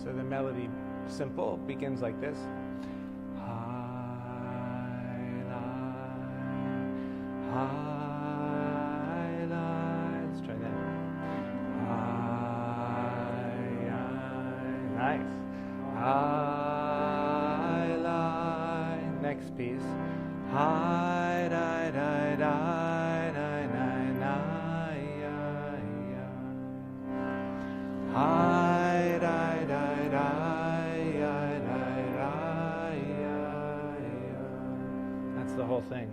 So the melody, simple, begins like this. Let's try that. Nice. Next piece. That's the whole thing.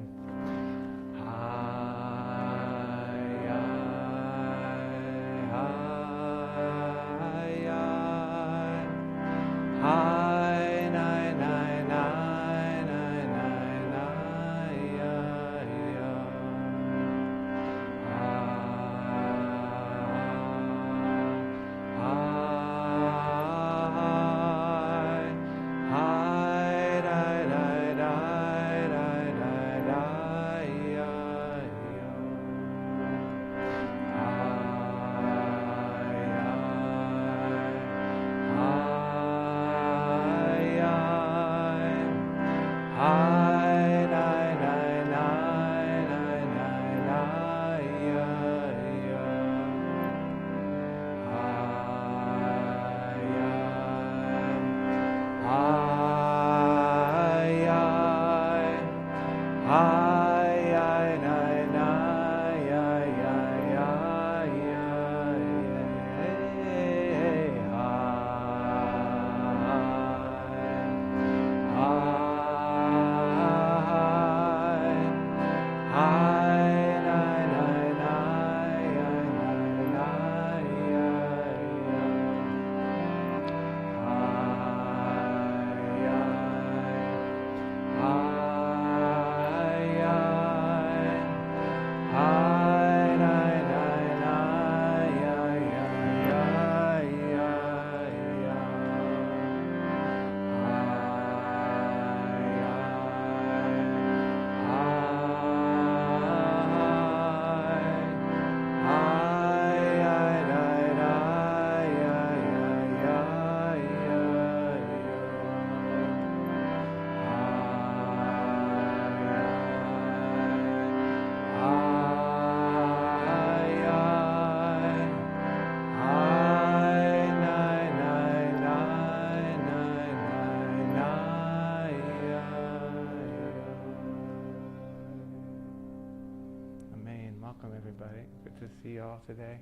Welcome, everybody. Good to see you all today.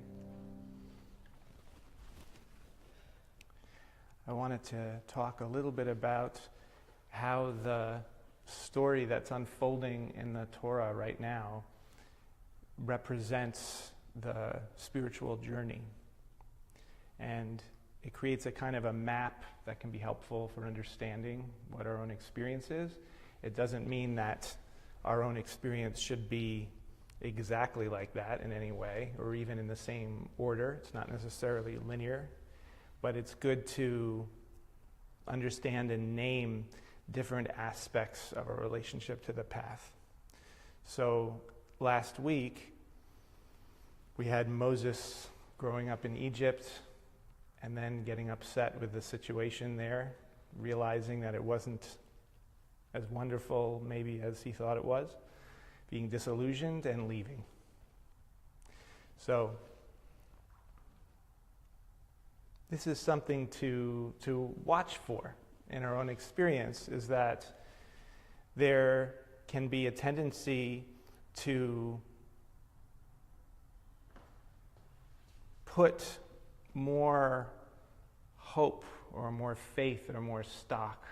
I wanted to talk a little bit about how the story that's unfolding in the Torah right now represents the spiritual journey. And it creates a kind of a map that can be helpful for understanding what our own experience is. It doesn't mean that our own experience should be exactly like that in any way, or even in the same order. It's not necessarily linear, but it's good to understand and name different aspects of our relationship to the path. So last week, we had Moses growing up in Egypt and then getting upset with the situation there, realizing that it wasn't as wonderful maybe as he thought it was, being disillusioned and leaving. So this is something to watch for in our own experience, is that there can be a tendency to put more hope or more faith or more stock,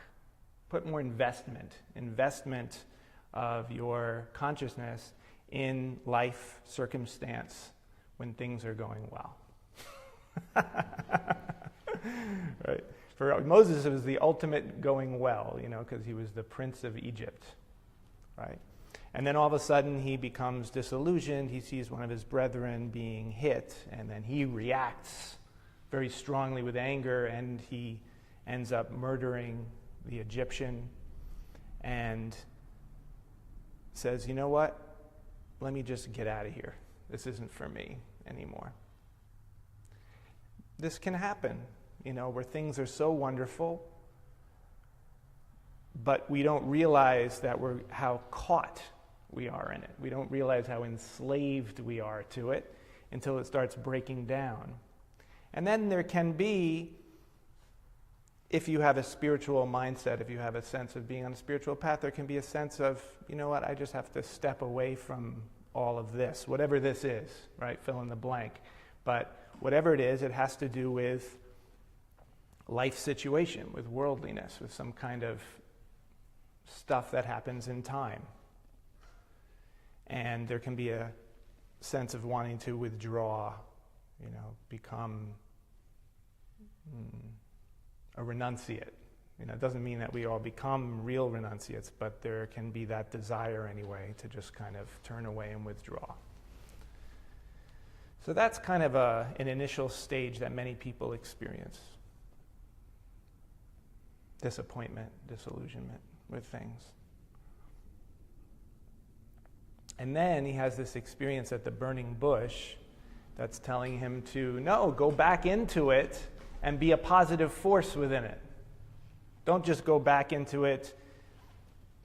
put more investment of your consciousness in life circumstance when things are going well. Right? For Moses, it was the ultimate going well, because he was the prince of Egypt, right? And then all of a sudden he becomes disillusioned. He sees one of his brethren being hit, and then he reacts very strongly with anger, and he ends up murdering the Egyptian and says, you know what? Let me just get out of here. This isn't for me anymore. This can happen where things are so wonderful, but we don't realize that how caught we are in it. We don't realize how enslaved we are to it until it starts breaking down. And then there can be, if you have a spiritual mindset, if you have a sense of being on a spiritual path, there can be a sense of, I just have to step away from all of this, whatever this is, right? Fill in the blank. But whatever it is, it has to do with life situation, with worldliness, with some kind of stuff that happens in time. And there can be a sense of wanting to withdraw, become a renunciate. It doesn't mean that we all become real renunciates, but there can be that desire anyway to just kind of turn away and withdraw. So that's kind of an initial stage that many people experience. Disappointment, disillusionment with things. And then he has this experience at the burning bush that's telling him to, no, go back into it and be a positive force within it. Don't just go back into it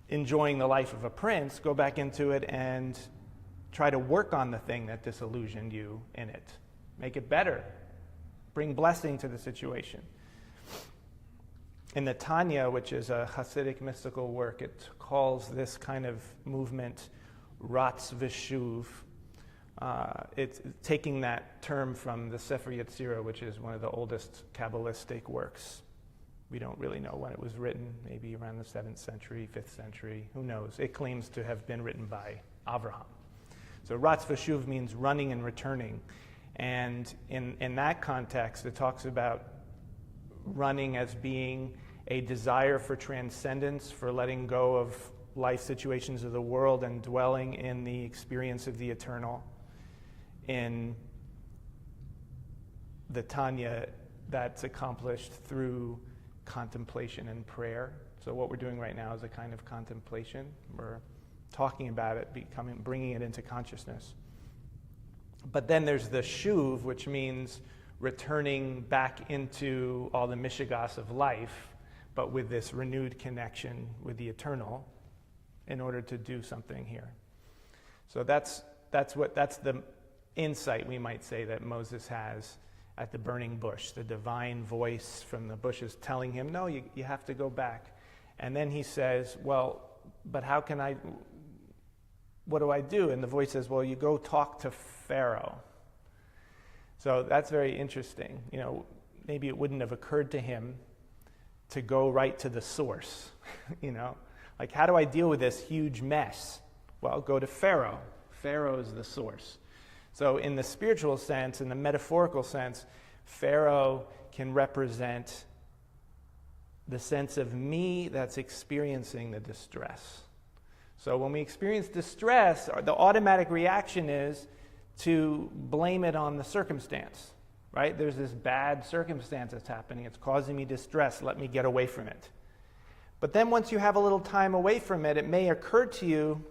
enjoying the life of a prince. Go back into it and try to work on the thing that disillusioned you in it. Make it better. Bring blessing to the situation. In the Tanya, which is a Hasidic mystical work, it calls this kind of movement Ratz V'Shuv. It's taking that term from the Sefer Yetzirah, which is one of the oldest Kabbalistic works. We don't really know when it was written, maybe around the 7th century, 5th century, who knows. It claims to have been written by Avraham. So Ratz V'Shuv means running and returning. And in that context, it talks about running as being a desire for transcendence, for letting go of life situations of the world and dwelling in the experience of the eternal. In the Tanya, that's accomplished through contemplation and prayer. So what we're doing right now is a kind of contemplation. We're talking about it, bringing it into consciousness. But then there's the shuv, which means returning back into all the mishigas of life, but with this renewed connection with the eternal in order to do something here. So that's the insight, we might say, that Moses has at the burning bush. The divine voice from the bush is telling him, no, you have to go back. And then he says, well, but what do I do? And the voice says, well, you go talk to Pharaoh. So that's very interesting. Maybe it wouldn't have occurred to him to go right to the source. Like, how do I deal with this huge mess? Well, go to Pharaoh. Pharaoh is the source. So in the spiritual sense, in the metaphorical sense, Pharaoh can represent the sense of me that's experiencing the distress. So when we experience distress, the automatic reaction is to blame it on the circumstance, right? There's this bad circumstance that's happening. It's causing me distress. Let me get away from it. But then once you have a little time away from it, it may occur to you,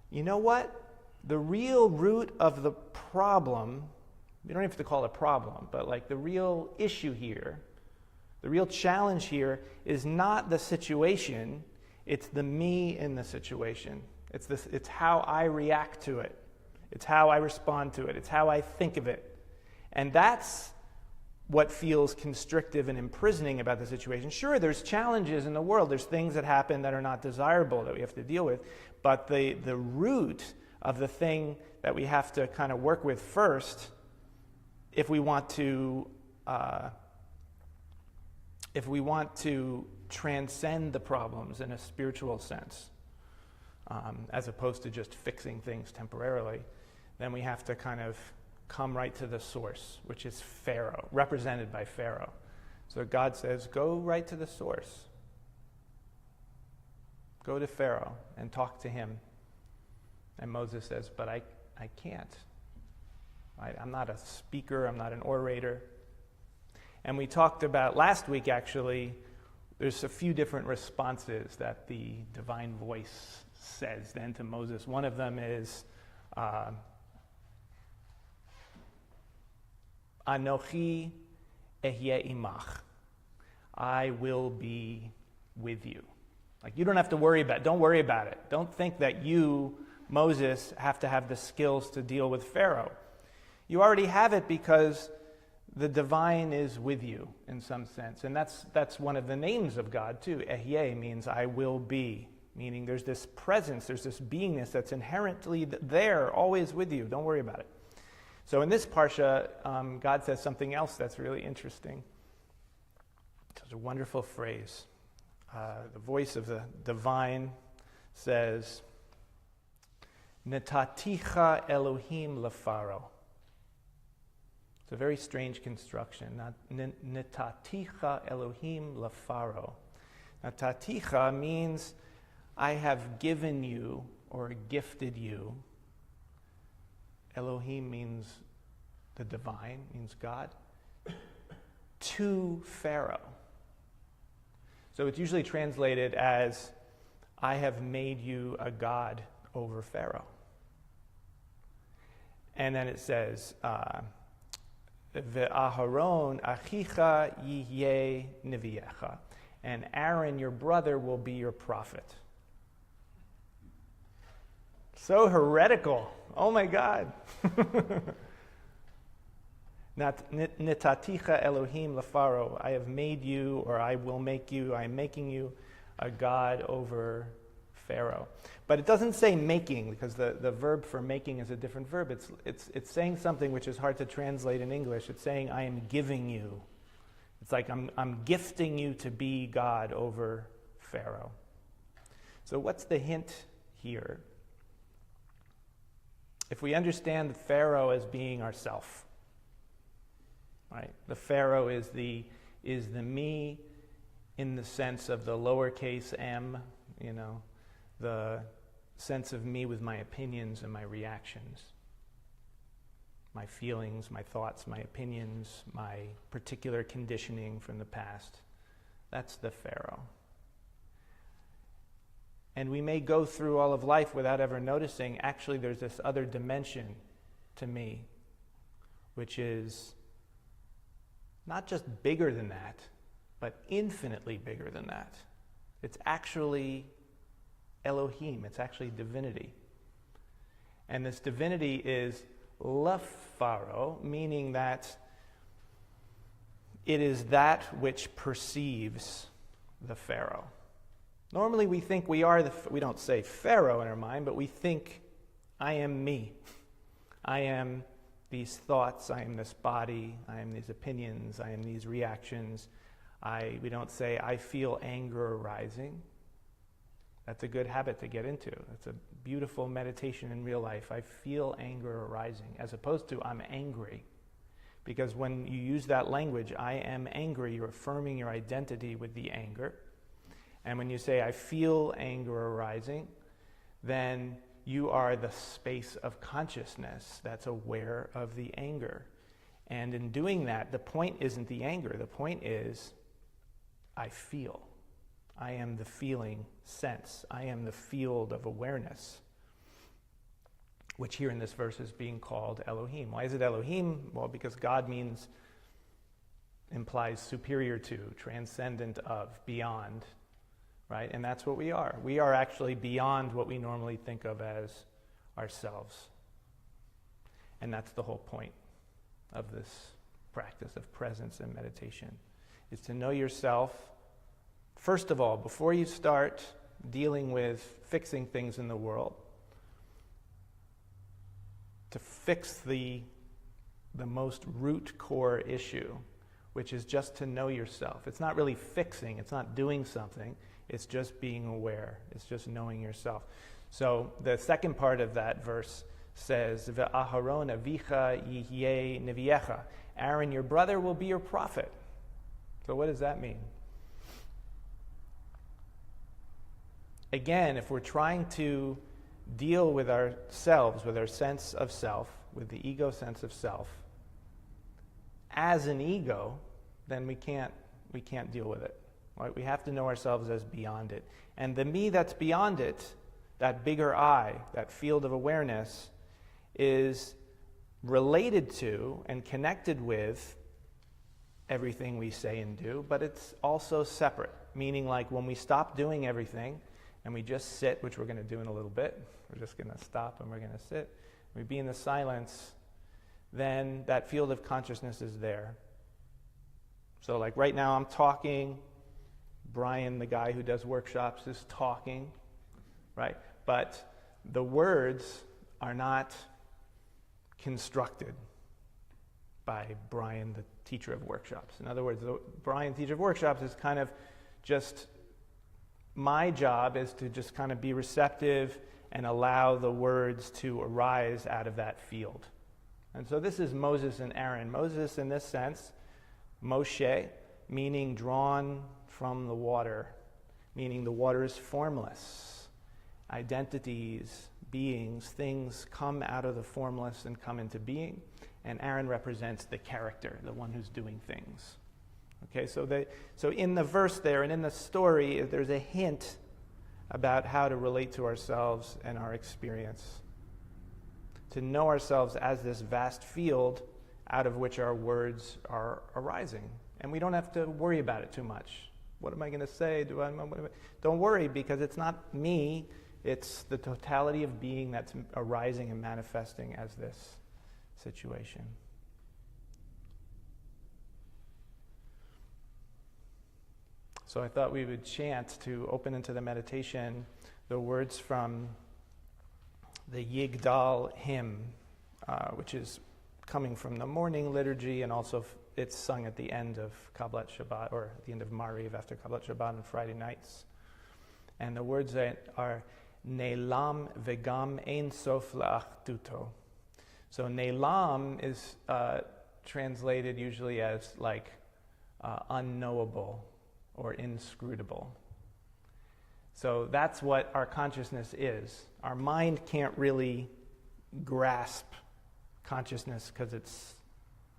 you know what? The real root of the problem, we don't have to call it a problem, but like the real issue here, the real challenge here is not the situation, it's the me in the situation. It's how I react to it. It's how I respond to it. It's how I think of it. And that's what feels constrictive and imprisoning about the situation. Sure, there's challenges in the world. There's things that happen that are not desirable that we have to deal with. But the root of the thing that we have to kind of work with first, if we want to transcend the problems in a spiritual sense, as opposed to just fixing things temporarily, then we have to kind of come right to the source, which is Pharaoh, represented by Pharaoh. So God says, go right to the source. Go to Pharaoh and talk to him. And Moses says, but I can't. I'm not a speaker. I'm not an orator. And we talked about last week, actually, there's a few different responses that the divine voice says then to Moses. One of them is, Anochi Ehyeh imach. I will be with you. Like, you don't have to worry about it. Don't worry about it. Don't think that you, Moses, have to have the skills to deal with Pharaoh. You already have it because the divine is with you in some sense. And that's one of the names of God too. Ehyeh means I will be, meaning there's this presence, there's this beingness that's inherently there, always with you. Don't worry about it. So in this parsha, God says something else that's really interesting. It's a wonderful phrase. The voice of the divine says, Netaticha Elohim leFaro. It's a very strange construction. Netaticha Elohim leFaro. Netaticha means I have given you or gifted you. Elohim means the divine, means God, to Pharaoh. So it's usually translated as, I have made you a god over Pharaoh. And then it says, Ve'aharon achicha yihyeh neviecha. And Aaron, your brother, will be your prophet. So heretical. Oh my God. Netaticha Elohim leFaro. I have made you, or I will make you, I am making you a god over Pharaoh. But it doesn't say making, because the verb for making is a different verb. It's saying something which is hard to translate in English. It's saying, I am giving you. It's like I'm gifting you to be God over Pharaoh. So what's the hint here? If we understand the Pharaoh as being ourself, right? The Pharaoh is the me in the sense of the lowercase m, the sense of me with my opinions and my reactions, my feelings, my thoughts, my opinions, my particular conditioning from the past. That's the Pharaoh. And we may go through all of life without ever noticing, actually there's this other dimension to me, which is not just bigger than that, but infinitely bigger than that. It's actually Elohim, it's actually divinity. And this divinity is leFaro, meaning that it is that which perceives the Pharaoh. Normally we think we don't say Pharaoh in our mind, but we think, I am me. I am these thoughts, I am this body, I am these opinions, I am these reactions. We don't say, I feel anger arising. That's a good habit to get into. It's a beautiful meditation in real life. I feel anger arising, as opposed to I'm angry. Because when you use that language, I am angry, you're affirming your identity with the anger. And when you say, I feel anger arising, then you are the space of consciousness that's aware of the anger. And in doing that, the point isn't the anger. The point is, I feel. I am the feeling sense. I am the field of awareness, which here in this verse is being called Elohim. Why is it Elohim? Well, because God implies superior to, transcendent of, beyond. Right? And that's what we are. We are actually beyond what we normally think of as ourselves. And that's the whole point of this practice of presence and meditation, is to know yourself, first of all, before you start dealing with fixing things in the world, to fix the most root core issue, which is just to know yourself. It's not really fixing, it's not doing something. It's just being aware. It's just knowing yourself. So the second part of that verse says, Ve'aharon avicha yihyeh neviecha. Aaron, your brother, will be your prophet. So what does that mean? Again, if we're trying to deal with ourselves, with our sense of self, with the ego sense of self, as an ego, then we can't deal with it. Right? We have to know ourselves as beyond it. And the me that's beyond it, that bigger I, that field of awareness, is related to and connected with everything we say and do, but it's also separate, meaning like when we stop doing everything and we just sit, which we're going to do in a little bit, we're just going to stop and we're going to sit, we be in the silence, then that field of consciousness is there. So like right now I'm talking, Brian, the guy who does workshops, is talking, right? But the words are not constructed by Brian, the teacher of workshops. In other words, Brian, teacher of workshops, is kind of just, my job is to just kind of be receptive and allow the words to arise out of that field. And so this is Moses and Aaron. Moses, in this sense, Moshe, meaning drawn from the water, meaning the water is formless. Identities, beings, things come out of the formless and come into being. And Aaron represents the character, the one who's doing things. Okay, so in the verse there and in the story, there's a hint about how to relate to ourselves and our experience. To know ourselves as this vast field out of which our words are arising. And we don't have to worry about it too much. What am I going to say? Don't worry, because it's not me. It's the totality of being that's arising and manifesting as this situation. So I thought we would chant to open into the meditation the words from the Yigdal hymn, which is coming from the morning liturgy, and also it's sung at the end of Kabbalat Shabbat, or at the end of Mariv after Kabbalat Shabbat on Friday nights. And the words are Ne'lam vegam ein sof la'achduto. So Ne'lam is translated usually as like unknowable or inscrutable. So that's what our consciousness is. Our mind can't really grasp consciousness because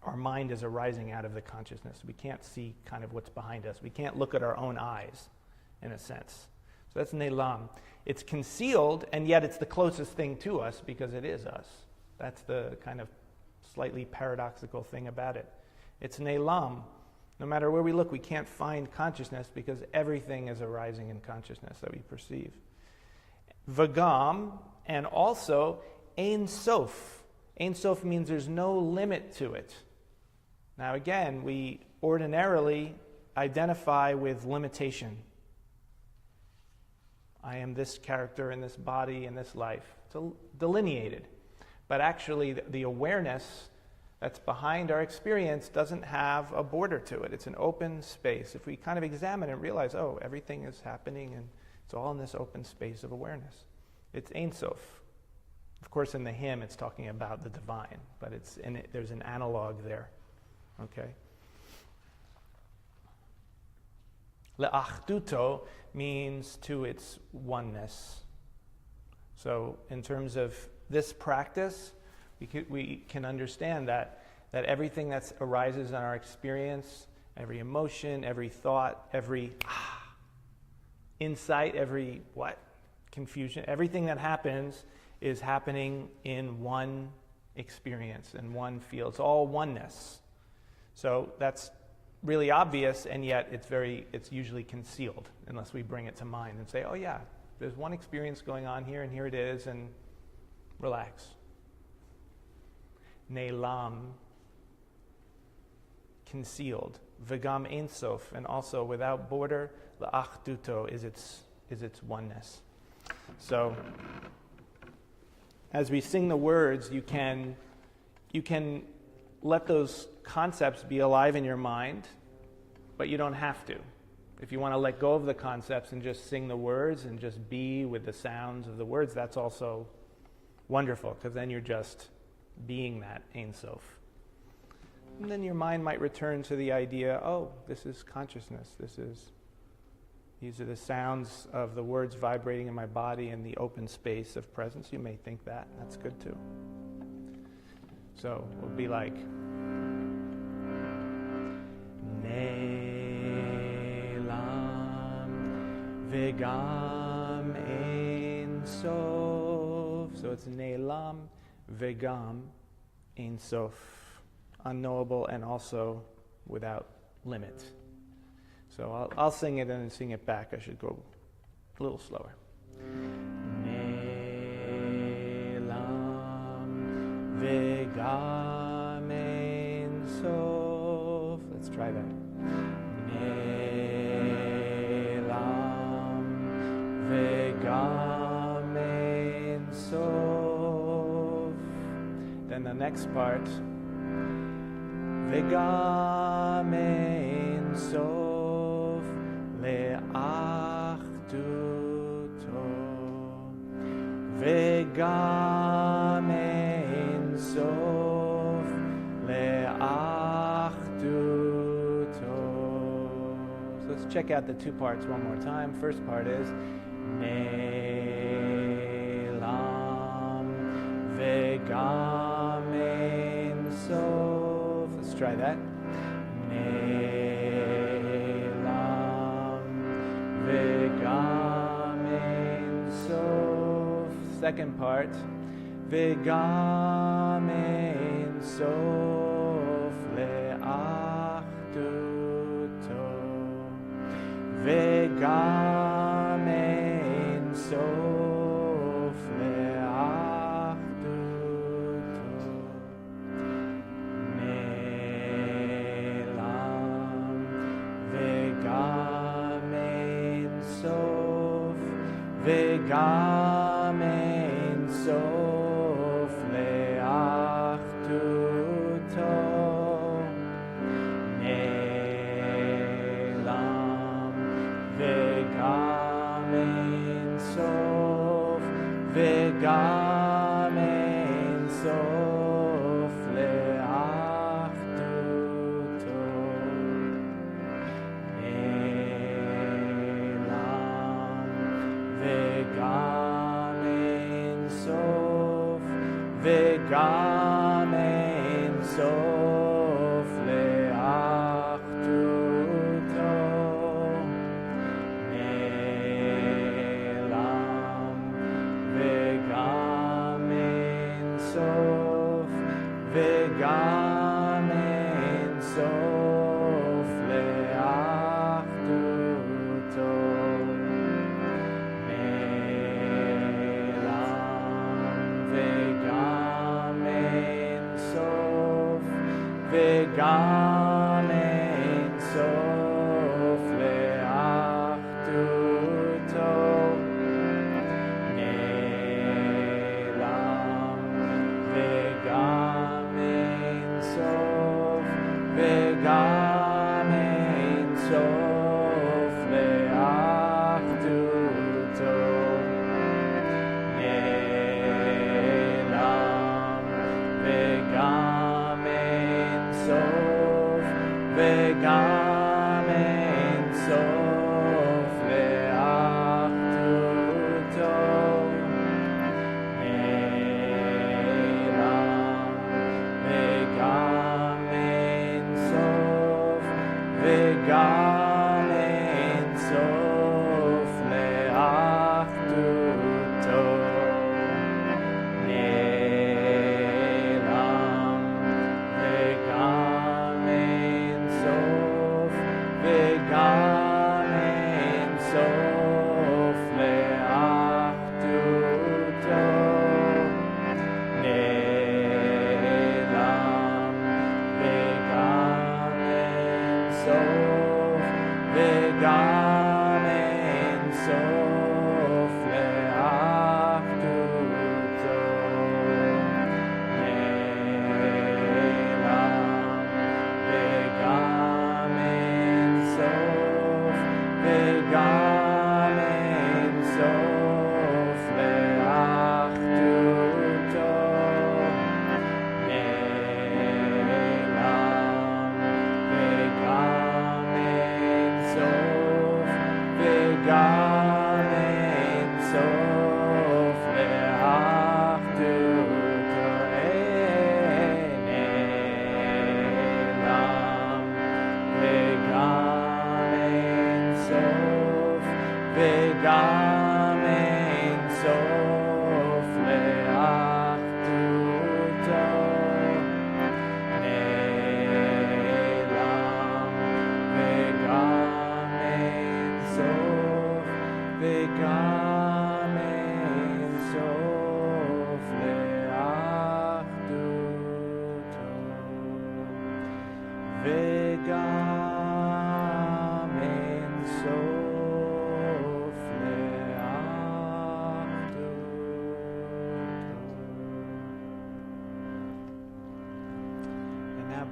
our mind is arising out of the consciousness. We can't see kind of what's behind us. We can't look at our own eyes, in a sense. So that's Ne'lam. It's concealed, and yet it's the closest thing to us because it is us. That's the kind of slightly paradoxical thing about it. It's Ne'lam. No matter where we look, we can't find consciousness because everything is arising in consciousness that we perceive. Vagam, and also Ein Sof. Ein Sof means there's no limit to it. Now again, we ordinarily identify with limitation. I am this character in this body in this life. It's delineated. But actually, the awareness that's behind our experience doesn't have a border to it. It's an open space. If we kind of examine and realize, oh, everything is happening and it's all in this open space of awareness. It's Ein Sof. Of course, in the hymn, it's talking about the divine, but there's an analog there. Okay? Le'achduto means to its oneness. So in terms of this practice, we can understand that everything that arises in our experience, every emotion, every thought, every insight, every confusion, everything that happens is happening in one experience, in one field. It's all oneness. So that's really obvious, and yet it's usually concealed unless we bring it to mind and say, oh yeah, there's one experience going on here, and here it is, and relax. Ne'lam, concealed. V'gam ein sof, and also without border. La'achduto is its oneness. So, as we sing the words, you can let those concepts be alive in your mind, but you don't have to. If you want to let go of the concepts and just sing the words and just be with the sounds of the words, that's also wonderful, because then you're just being that Ein Sof. And then your mind might return to the idea, oh, this is consciousness. These are the sounds of the words vibrating in my body in the open space of presence. You may think that. That's good too. So it will be like Ne'lam v'gam ein sof. So it's Ne'lam v'gam ein sof, unknowable and also without limit. So I'll sing it and then sing it back. I should go a little slower. Ne'elam v'gam ein sof. Let's try that. Ne'elam v'gam ein sof. Then the next part. V'gam ein sof le'achduto. V'gam ein sof le'achduto. So let's check out the two parts one more time. First part is Ne'elam v'gam ein sof. Let's try that. Ne'elam v'gam ein sof. Second part. V'gam ein sof le'achduto. V'gam ein sof le'achduto. Ne'elam v'gam ein sof. V'gam ein sof le'achduto. Ne'elam v'gam ein sof. V'gam ein sof le'achduto. Ne'elam v'gam ein sof. V'gam ein sof le'achduto. Ne'elam v'gam ein sof. V'gam ein sof le'achduto. Ne'elam v'gam ein sof. V'gam ein sof le'achduto. Ne'elam v'gam ein sof. V'gam ein sof le'achduto. Ne'elam v'gam ein sof. V'gam ein sof le'achduto. Ne'elam v'gam ein sof. V'gam ein sof le'achduto. Ne'elam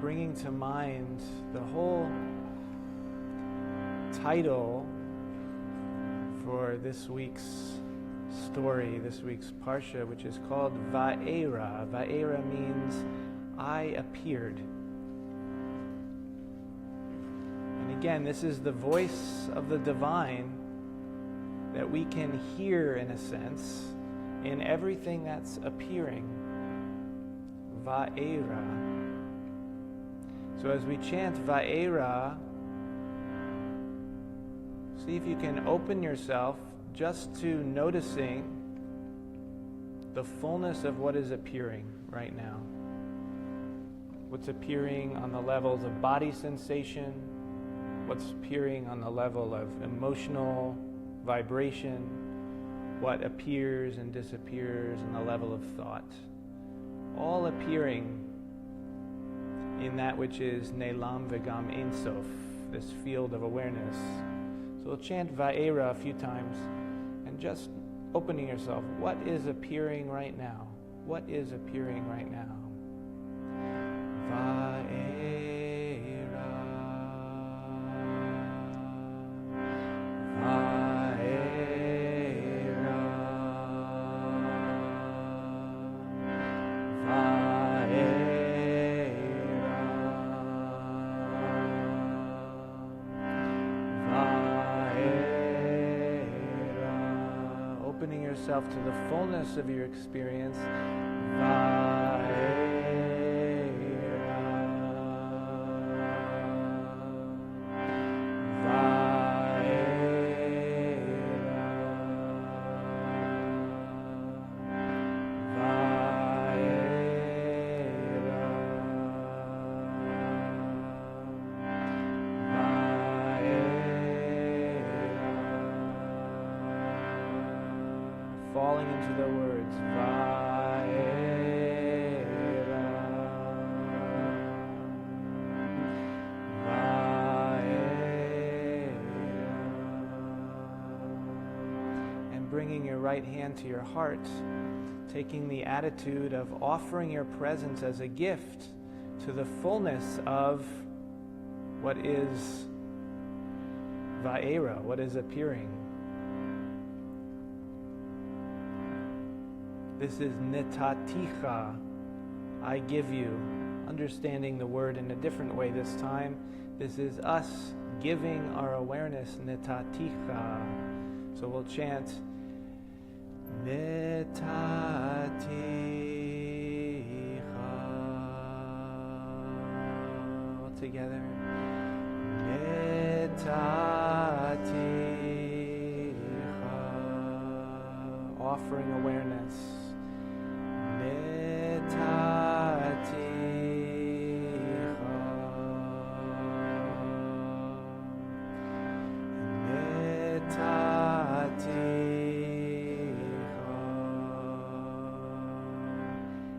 bringing to mind the whole title for this week's story, this week's Parsha, which is called Va'era. Va'era means I appeared. And again, this is the voice of the divine that we can hear, in a sense, in everything that's appearing. Va'era. So as we chant Va'era, see if you can open yourself just to noticing the fullness of what is appearing right now. What's appearing on the levels of body sensation, what's appearing on the level of emotional vibration, what appears and disappears on the level of thought. All appearing in that which is Ne'elam V'gam Ein Sof, this field of awareness. So we'll chant Va'era a few times and just opening yourself. What is appearing right now? What is appearing right now? Va'era, Va'era, Va'era. Opening yourself to the fullness of your experience. Falling into the words, Va'era, Va'era. And bringing your right hand to your heart, taking the attitude of offering your presence as a gift to the fullness of what is Va'era, what is appearing. This is Netaticha, I give you. Understanding the word in a different way this time. This is us giving our awareness, Netaticha. So we'll chant Netaticha. All together. Netaticha. Offering awareness.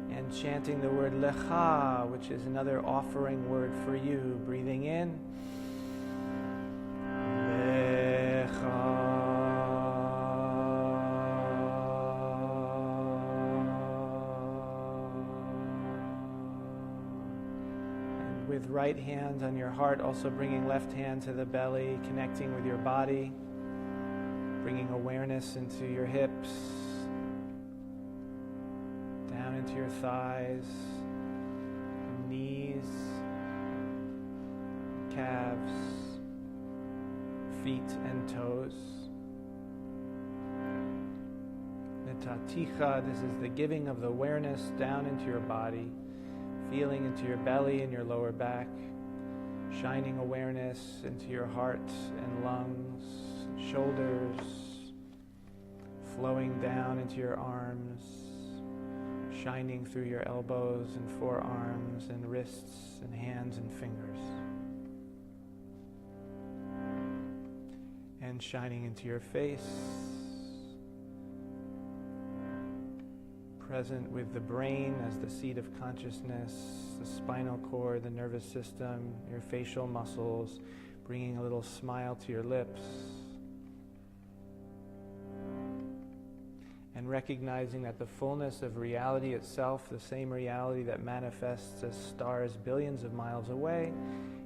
And chanting the word Lecha, which is another offering word for you. Breathing in. Lecha. With right hand on your heart, also bringing left hand to the belly, connecting with your body, bringing awareness into your hips, down into your thighs, knees, calves, feet and toes. Netaticha, this is the giving of the awareness down into your body, feeling into your belly and your lower back, shining awareness into your heart and lungs, shoulders, flowing down into your arms, shining through your elbows and forearms and wrists and hands and fingers, and shining into your face, present with the brain as the seat of consciousness, the spinal cord, the nervous system, your facial muscles, bringing a little smile to your lips. And and recognizing that the fullness of reality itself, the same reality that manifests as stars billions of miles away,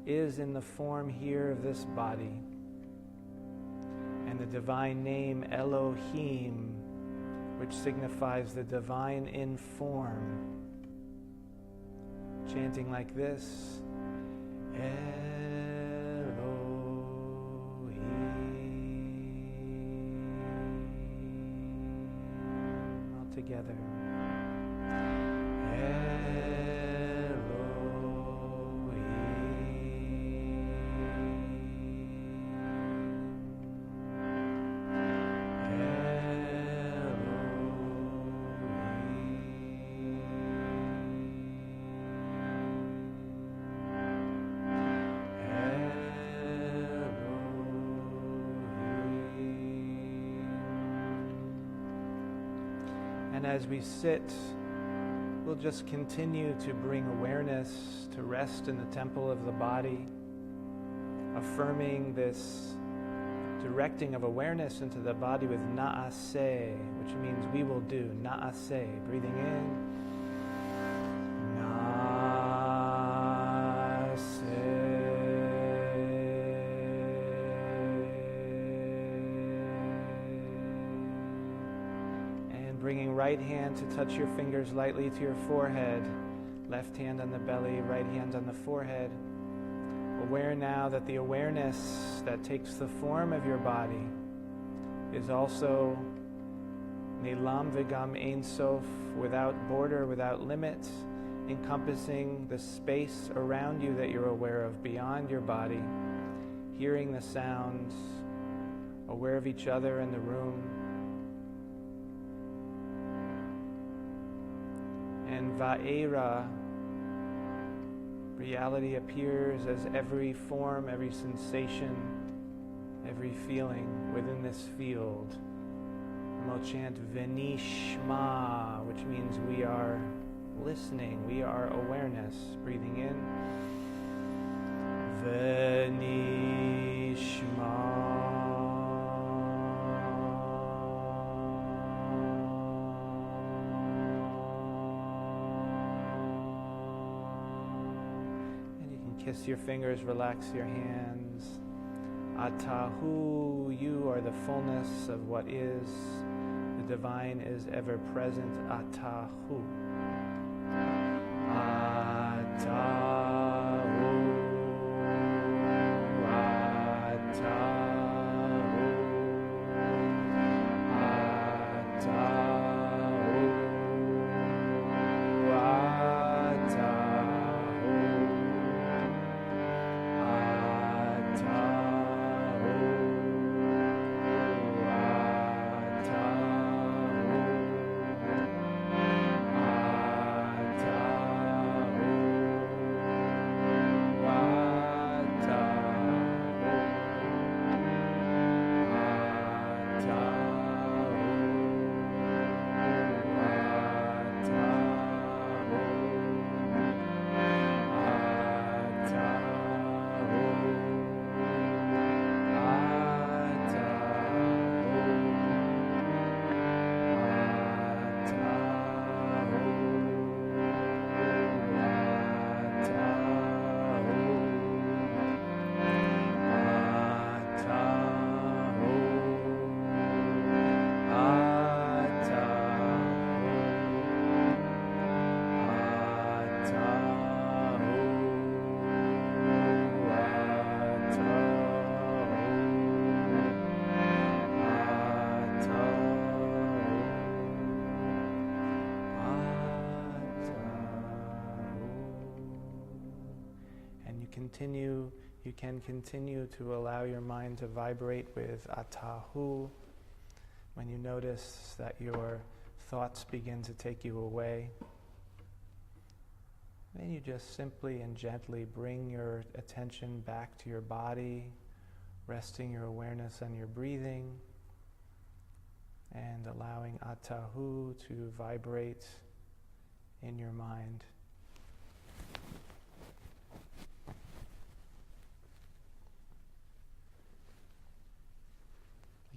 is in the form here of this body. And the divine name Elohim, which signifies the divine in form, chanting like this, Elohim, all together. And as we sit, we'll just continue to bring awareness to rest in the temple of the body, affirming this directing of awareness into the body with na'aseh, which means we will do. Na'aseh, breathing in. Bringing right hand to touch your fingers lightly to your forehead, left hand on the belly, right hand on the forehead. Aware now that the awareness that takes the form of your body is also Nilam Vigam Ein Sof, without border, without limit, encompassing the space around you that you're aware of, beyond your body, hearing the sounds, aware of each other in the room. And Va'era, reality appears as every form, every sensation, every feeling within this field. And we'll chant Venishma, which means we are listening, we are awareness. Breathing in. Venishma. Kiss your fingers, relax your hands. Atahu, you are the fullness of what is. The divine is ever present. Atahu. Atahu. You can continue to allow your mind to vibrate with Atahu. When you notice that your thoughts begin to take you away, then you just simply and gently bring your attention back to your body, resting your awareness on your breathing, and allowing Atahu to vibrate in your mind.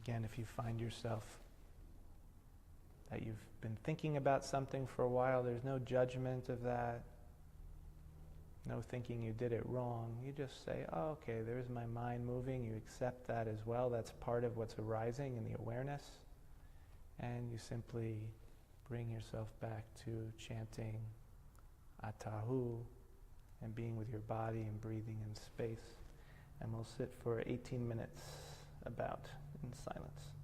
Again, if you find yourself that you've been thinking about something for a while. There's no judgment of that. No thinking you did it wrong. You just say, oh, okay, there's my mind moving. You accept that as well. That's part of what's arising in the awareness. And you simply bring yourself back to chanting Atahu and being with your body and breathing in space. And we'll sit for 18 minutes about in silence.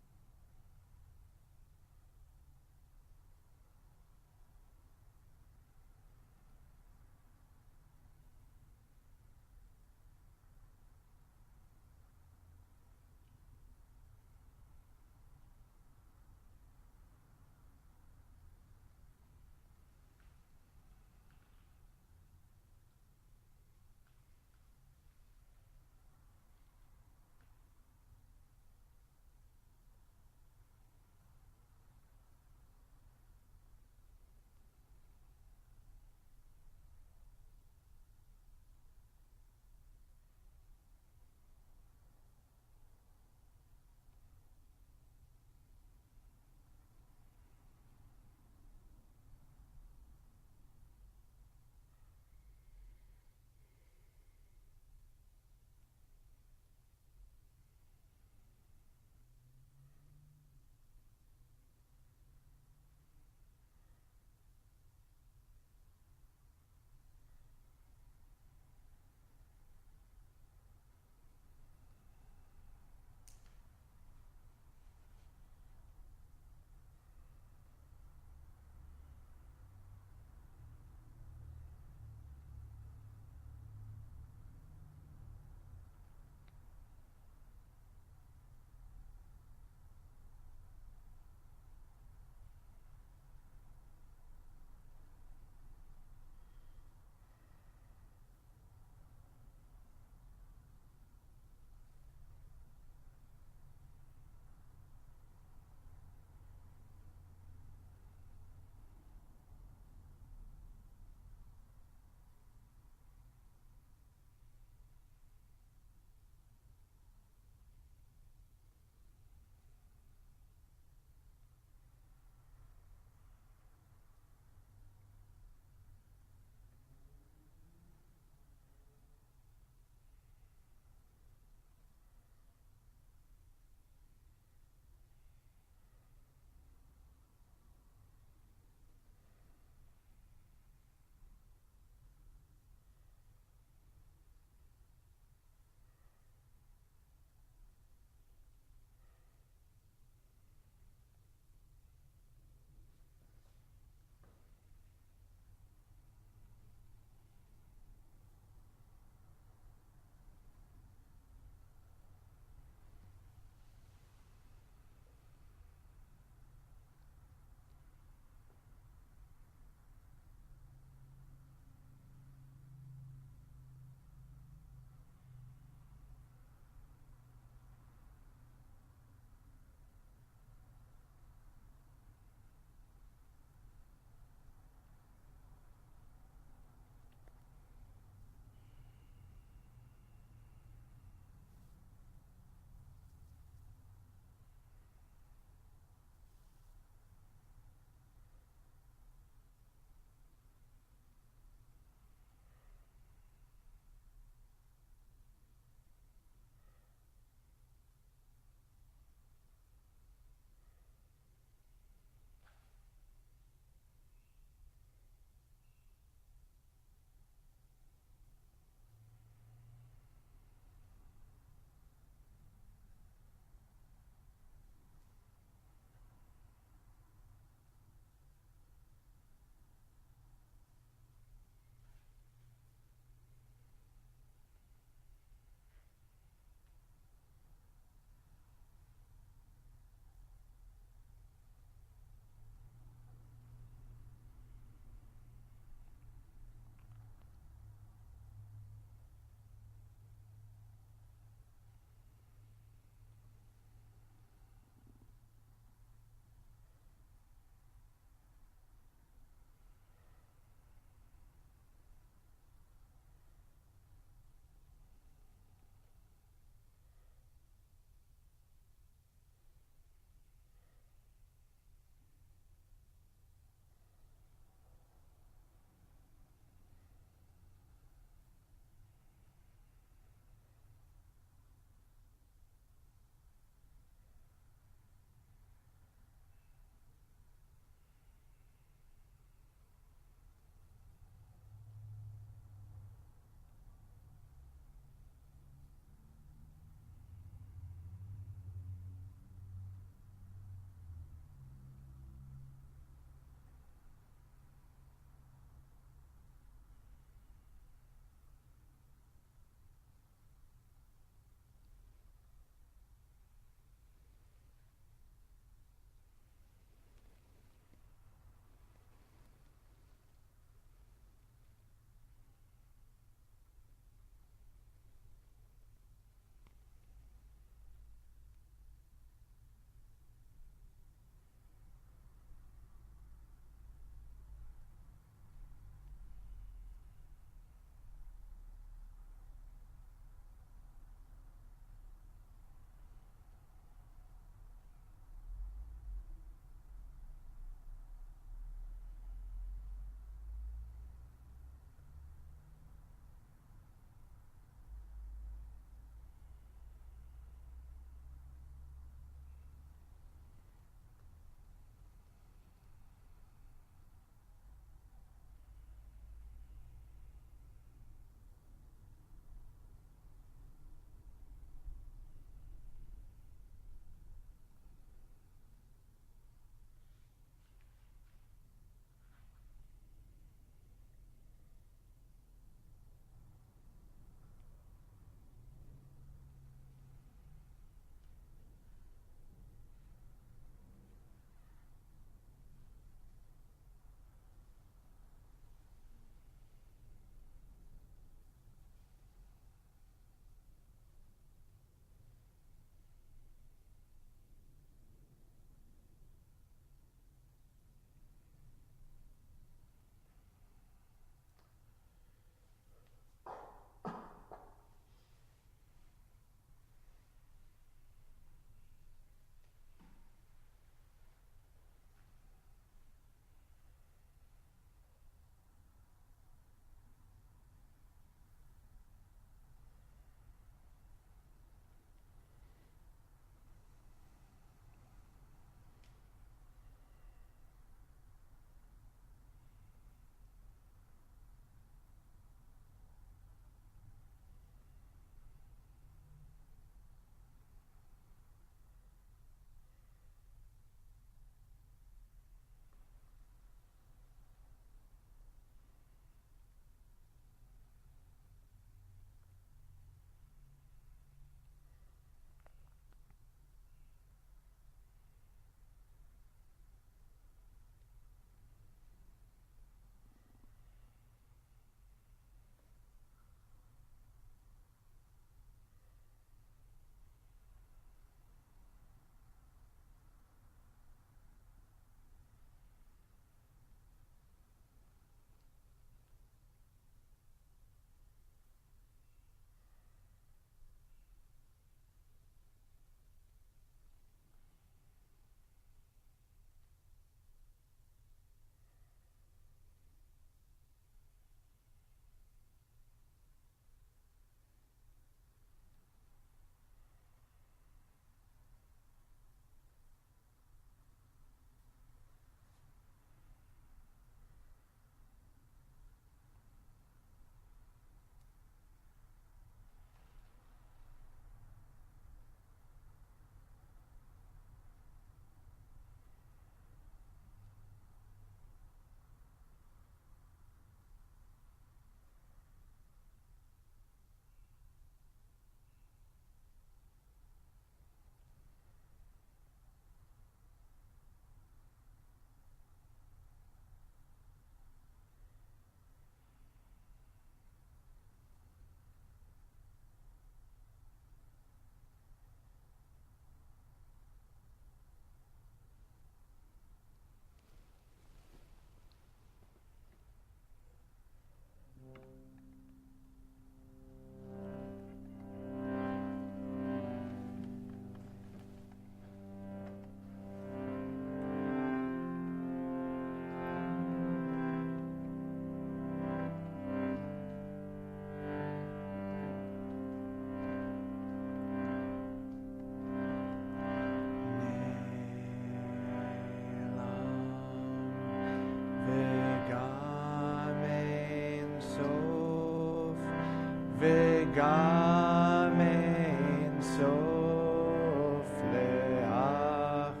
וגם אין סוף לאחדותו,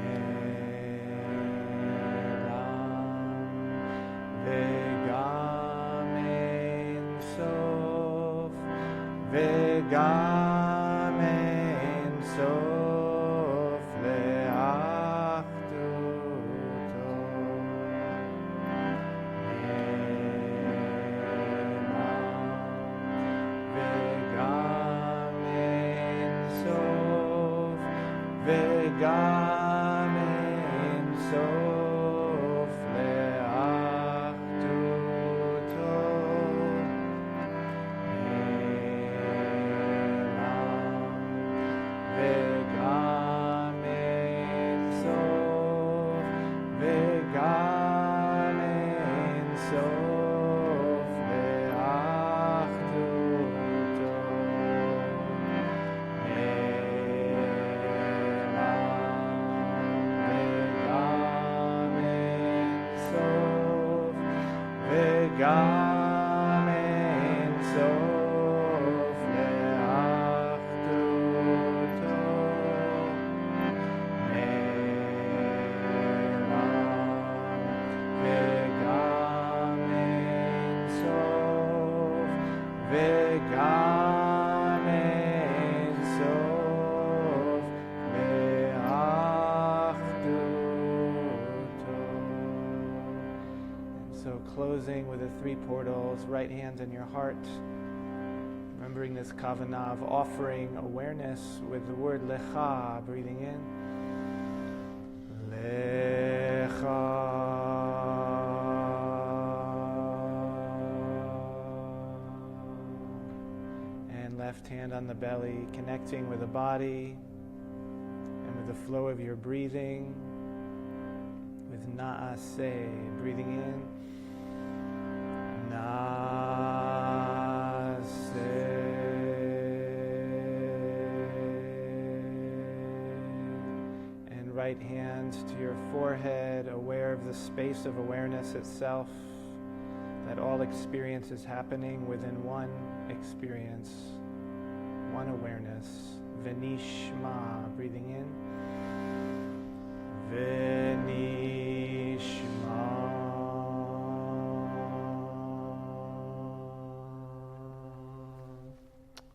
נעלם וגם אין סוף, וגם אין סוף לאחדותו, וגם אין סוף, וגם אין סוף לאחדותו, וגם אין סוף, וגם אין סוף לאחדותו, וגם אין סוף לאחדותו, וגם אין סוף, וגם אין סוף לאחדותו. So closing with the three portals, right hand in your heart, remembering this kavanah of offering awareness with the word lecha, breathing in. Lecha. And left hand on the belly, connecting with the body and with the flow of your breathing. With na'aseh, breathing in. And right hand to your forehead, aware of the space of awareness itself, that all experience is happening within one experience, one awareness. Venishma, breathing in. Venishma.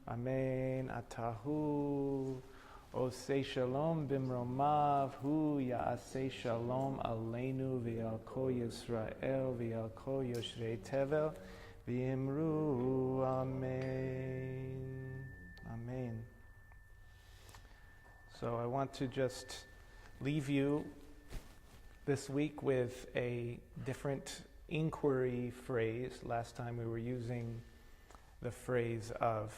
Amen. Atahu. Osei shalom bimromav. Hu ya'asei shalom aleinu v'yal kol Yisrael v'yal kol Yoshrei Tevel v'yimru. Amen. Amen. So I want to just leave you this week with a different inquiry phrase. Last time we were using the phrase of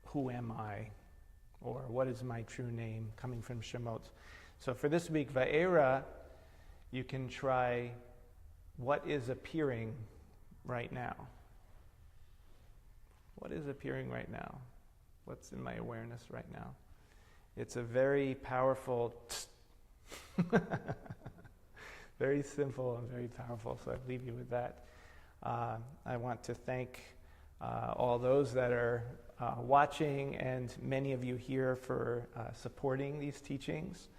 who am I, or what is my true name, coming from Shemot. So for this week, Va'era, you can try what is appearing right now. What is appearing right now? What's in my awareness right now? It's a very powerful, very simple and very powerful, so I leave you with that. I want to thank all those that are watching, and many of you here for supporting these teachings.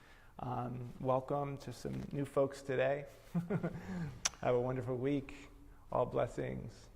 Welcome to some new folks today. Have a wonderful week. All blessings.